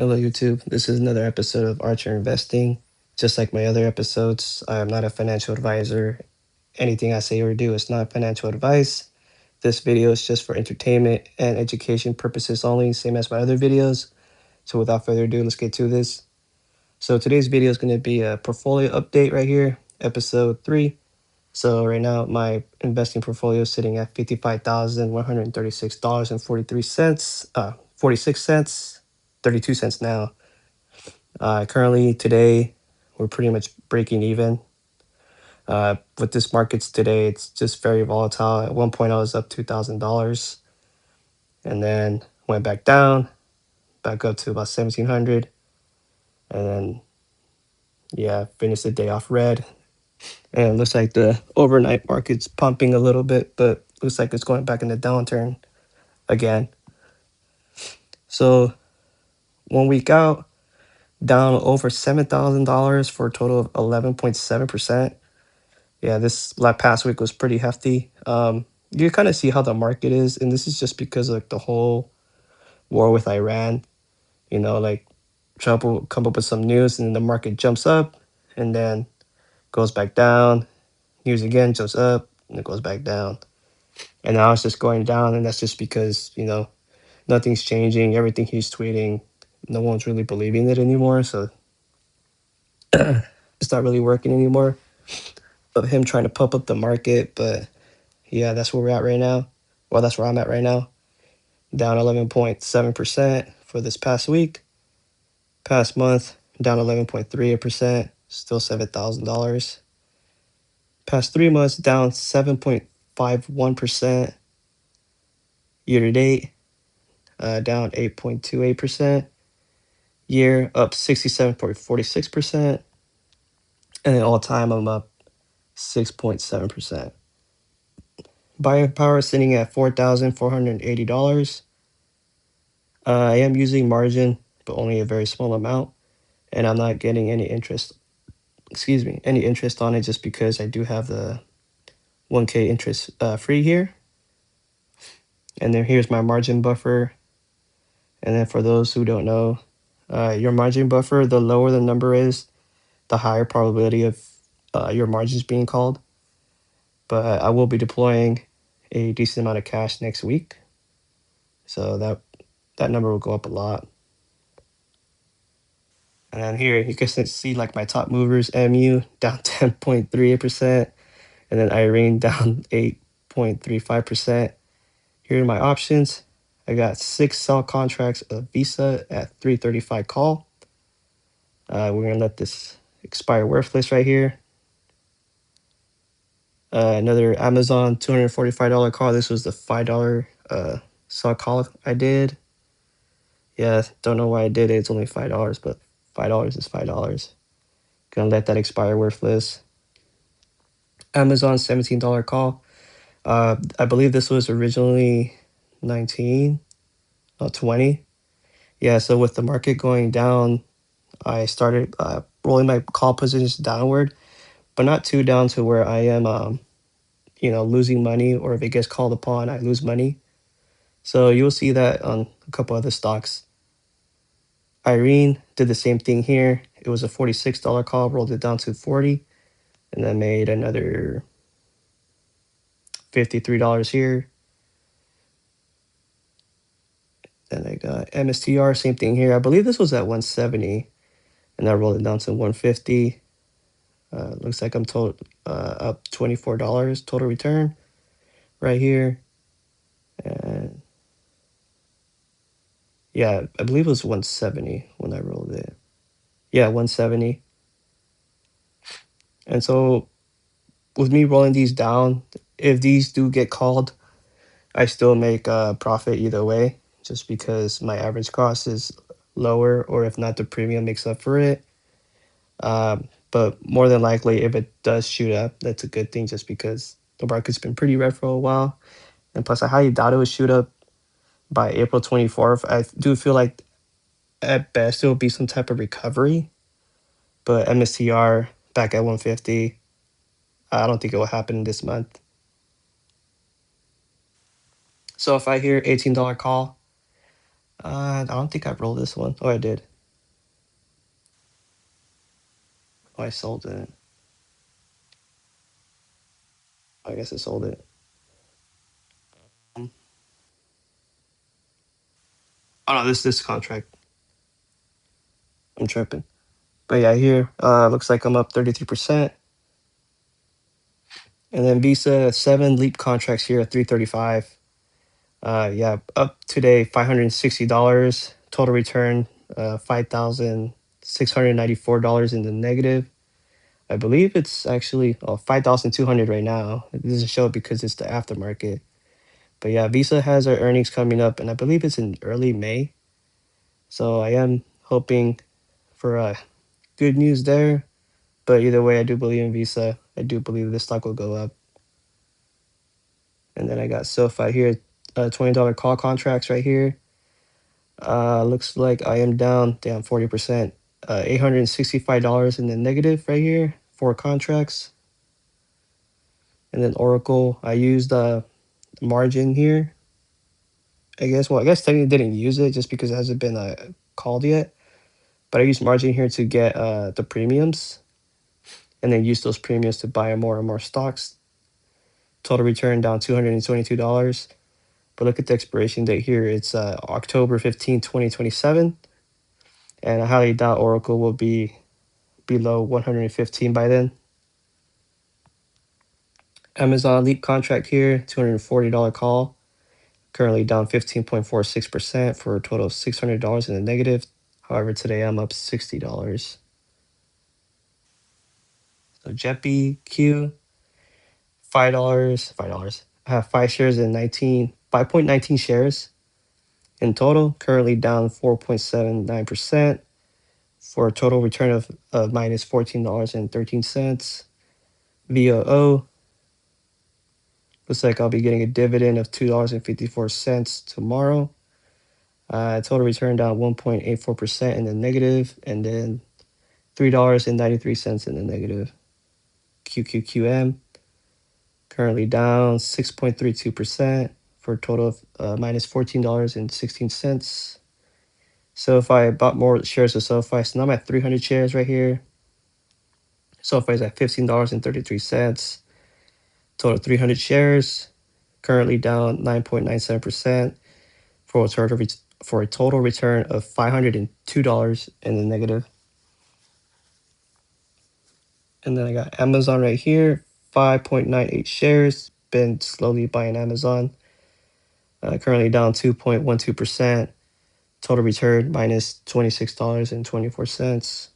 Hello, YouTube. This is another episode of Archer Investing. Just like my other episodes, I am not a financial advisor. Anything I say or do is not financial advice. This video is just for entertainment and education purposes only, same as my other videos. So without further ado, let's get to this. So today's video is going to be a portfolio update right here, episode 3. So right now, my investing portfolio is sitting at $55,136.43, 46 cents, 32 cents now. Currently today, we're pretty much breaking even. With this markets today, it's just very volatile. At one point, I was up $2,000, and then went back down, back up to about 1,700, and then yeah, finished the day off red. And it looks like the overnight market's pumping a little bit, but looks like it's going back in the downturn again. So 1 week out, down over $7,000 for a total of 11.7%. Yeah, this past week was pretty hefty. You kind of see how the market is, and this is just because of like the whole war with Iran. Like Trump will come up with some news, and then the market jumps up, and then goes back down. News again jumps up, and it goes back down. And now it's just going down, and that's just because nothing's changing. Everything he's tweeting, no one's really believing it anymore. So it's not really working anymore. Of him trying to pump up the market, but yeah, that's where we're at right now. Well, that's where I'm at right now. Down 11.7% for this past week. Past month, down 11.3%, still $7,000. Past 3 months, down 7.51%. Year to date, down 8.28%. Year up 67.46%. And then all time, I'm up 6.7%. Buying power sitting at $4,480. I am using margin, but only a very small amount, and I'm not getting any interest. Any interest on it just because I do have the 1K interest free here. And then here's my margin buffer. And then for those who don't know, your margin buffer, the lower the number is, the higher probability of your margins being called. But I will be deploying a decent amount of cash next week, so that number will go up a lot. And then here you can see like my top movers: MU down 10.38%, and then Irene down 8.35%. Here are my options. I got 6 sell contracts of Visa at 335 call. We're gonna let this expire worthless right here. Another Amazon $245 call. This was the $5 sell call I did. Yeah, don't know why I did it. It's only $5, but $5 is $5. Gonna let that expire worthless. Amazon $17 call. I believe this was originally 19, not 20. Yeah, so with the market going down, I started rolling my call positions downward, but not too down to where I am, losing money, or if it gets called upon, I lose money. So you'll see that on a couple other stocks. Irene did the same thing here. It was a $46 call, rolled it down to 40, and then made another $53 here. Then I got MSTR, same thing here. I believe this was at 170, and I rolled it down to 150. Looks like I'm up $24 total return right here. And yeah, I believe it was 170 when I rolled it. Yeah, 170. And so with me rolling these down, if these do get called, I still make a profit either way, just because my average cost is lower, or if not, the premium makes up for it. But more than likely, if it does shoot up, that's a good thing, just because the market's been pretty red for a while. And plus, I highly doubt it would shoot up by April 24th. I do feel like at best it will be some type of recovery, but MSTR back at 150, I don't think it will happen this month. So if I hear $18 call, I don't think I rolled this one. Oh, I did. Oh, I sold it. I guess I sold it. Oh no, this contract. I'm tripping. But yeah, here looks like I'm up 33%. And then Visa 7 leap contracts here at 335. Yeah, up today $560. Total return $5,694 in the negative. I believe it's actually 5,200 right now. It doesn't show it because it's the aftermarket. But yeah, Visa has our earnings coming up, and I believe it's in early May. So I am hoping for good news there. But either way, I do believe in Visa. I do believe this stock will go up. And then I got SoFi here, $20 call contracts right here. Looks like I am down 40%. $865 in the negative right here, 4 contracts. And then Oracle, I used margin here. I guess technically didn't use it just because it hasn't been called yet. But I used margin here to get the premiums, and then use those premiums to buy more and more stocks. Total return down $222. But look at the expiration date here. It's October 15, 2027. And I highly doubt Oracle will be below 115 by then. Amazon Leap contract here, $240 call. Currently down 15.46% for a total of $600 in the negative. However, today I'm up $60. So JetBQ, $5. I have 5 shares in 5.19 shares in total. Currently down 4.79% for a total return of minus $14.13. VOO, looks like I'll be getting a dividend of $2.54 tomorrow. Total return down 1.84% in the negative, and then $3.93 in the negative. QQQM, currently down 6.32% for a total of minus $14.16. SoFi, I bought more shares of SoFi, so now I'm at 300 shares right here. SoFi is at $15.33. Total 300 shares, currently down 9.97% for a total return of $502 in the negative. And then I got Amazon right here, 5.98 shares. Been slowly buying Amazon. Currently down 2.12%. Total return minus $26.24.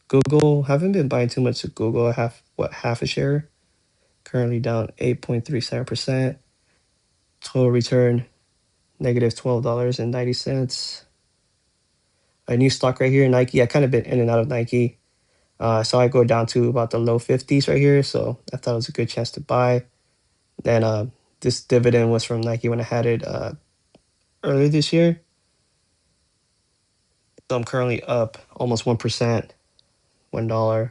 Google, haven't been buying too much of Google. I have half a share. Currently down 8.37%. Total return negative $12.90. A new stock right here, Nike. I kind of been in and out of Nike. So I go down to about the low 50s right here. So I thought it was a good chance to buy. Then this dividend was from Nike when I had it earlier this year. So I'm currently up almost 1%, $1.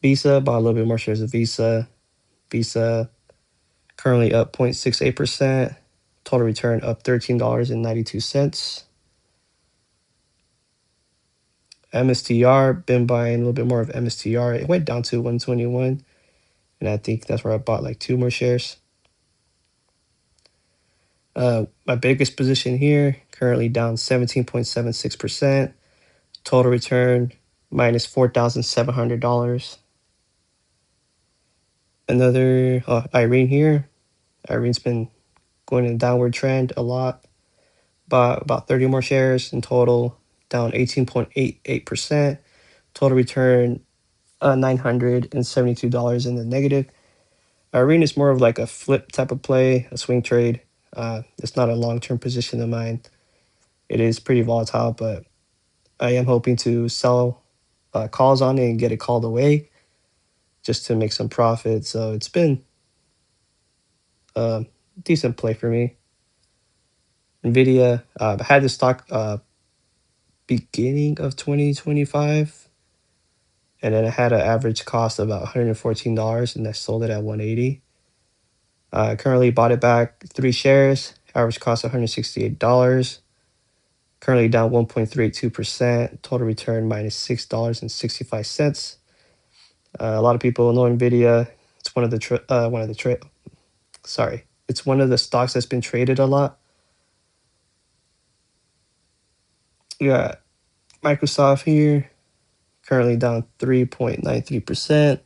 Visa, bought a little bit more shares of Visa. Visa currently up 0.68%. Total return up $13.92. MSTR, been buying a little bit more of MSTR. It went down to 121, and I think that's where I bought like 2 more shares. My biggest position here, currently down 17.76%. Total return minus $4,700. Another Irene here. Irene's been going in a downward trend a lot. Bought about 30 more shares in total, down 18.88%. Total return $972 in the negative. Irene is more of like a flip type of play, a swing trade. It's not a long-term position of mine. It is pretty volatile, but I am hoping to sell calls on it and get it called away just to make some profit. So it's been a decent play for me. NVIDIA, I had this stock beginning of 2025, and then I had an average cost of about $114, and I sold it at 180. Currently bought it back 3 shares, Average cost $168. Currently down 1.32%. Total return minus $6.65. A lot of people know Nvidia. It's it's one of the stocks that's been traded a lot. You got Microsoft here, currently down 3.93%.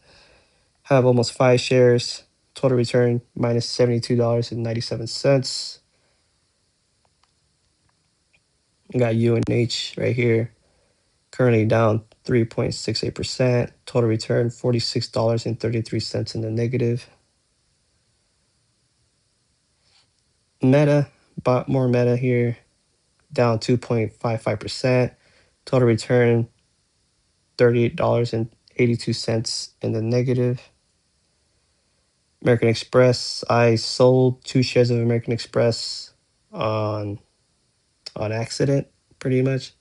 Have almost 5 shares. Total return minus $72.97. You got UNH right here, currently down 3.68%. Total return $46.33 in the negative. Meta, bought more Meta here, down 2.55%. Total return $38.82 in the negative. American Express, I sold 2 shares of American Express on accident, pretty much.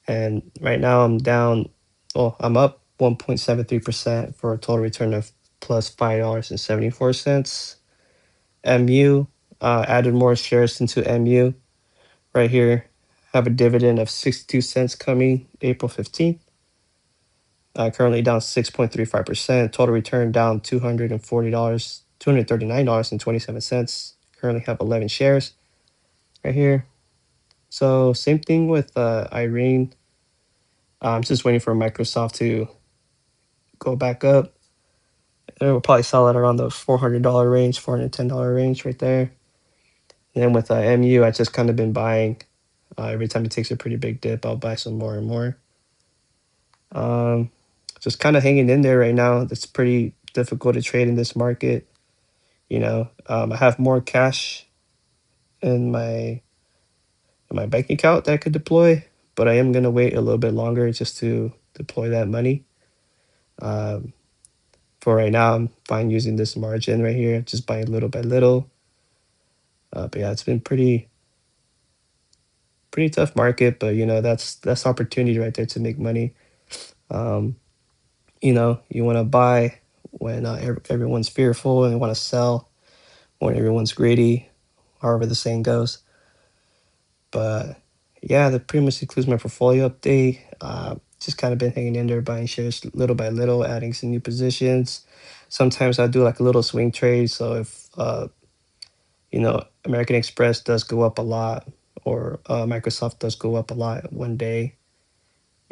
And right now I'm up 1.73% for a total return of plus $5.74. MU, added more shares into MU right here. Have a dividend of 62 cents coming April 15th. Currently down 6.35%. Total return down $239.27. Currently have 11 shares right here. So same thing with Irene. I'm just waiting for Microsoft to go back up. And we'll probably sell it around the $400 range, $410 range right there. And then with MU, I just kind of been buying. Every time it takes a pretty big dip, I'll buy some more and more. Just kind of hanging in there right now. It's pretty difficult to trade in this market. I have more cash in my bank account that I could deploy, but I am gonna wait a little bit longer just to deploy that money. Um, for right now, I'm fine using this margin right here, just buying little by little. But yeah, it's been pretty tough market, but that's opportunity right there to make money. Um, you want to buy when everyone's fearful, and you want to sell when everyone's greedy, however the saying goes. But yeah, that pretty much includes my portfolio update. Just kind of been hanging in there, buying shares little by little, adding some new positions. Sometimes I do like a little swing trade. So if American Express does go up a lot, or Microsoft does go up a lot one day,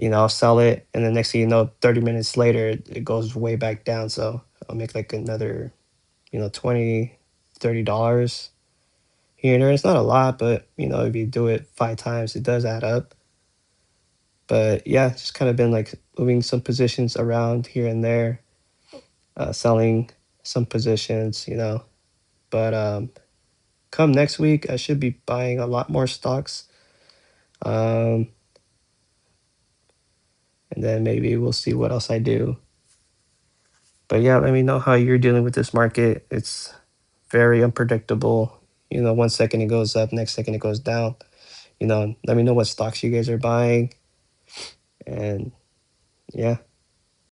I'll sell it, and the next thing you know, 30 minutes later, it goes way back down. So I'll make like another, $20, $30 here and there. It's not a lot, but if you do it 5 times, it does add up. But yeah, just kind of been like moving some positions around here and there, selling some positions, But come next week, I should be buying a lot more stocks. And then maybe we'll see what else I do. But yeah, let me know how you're dealing with this market. It's very unpredictable. 1 second it goes up, next second it goes down. Let me know what stocks you guys are buying. And yeah.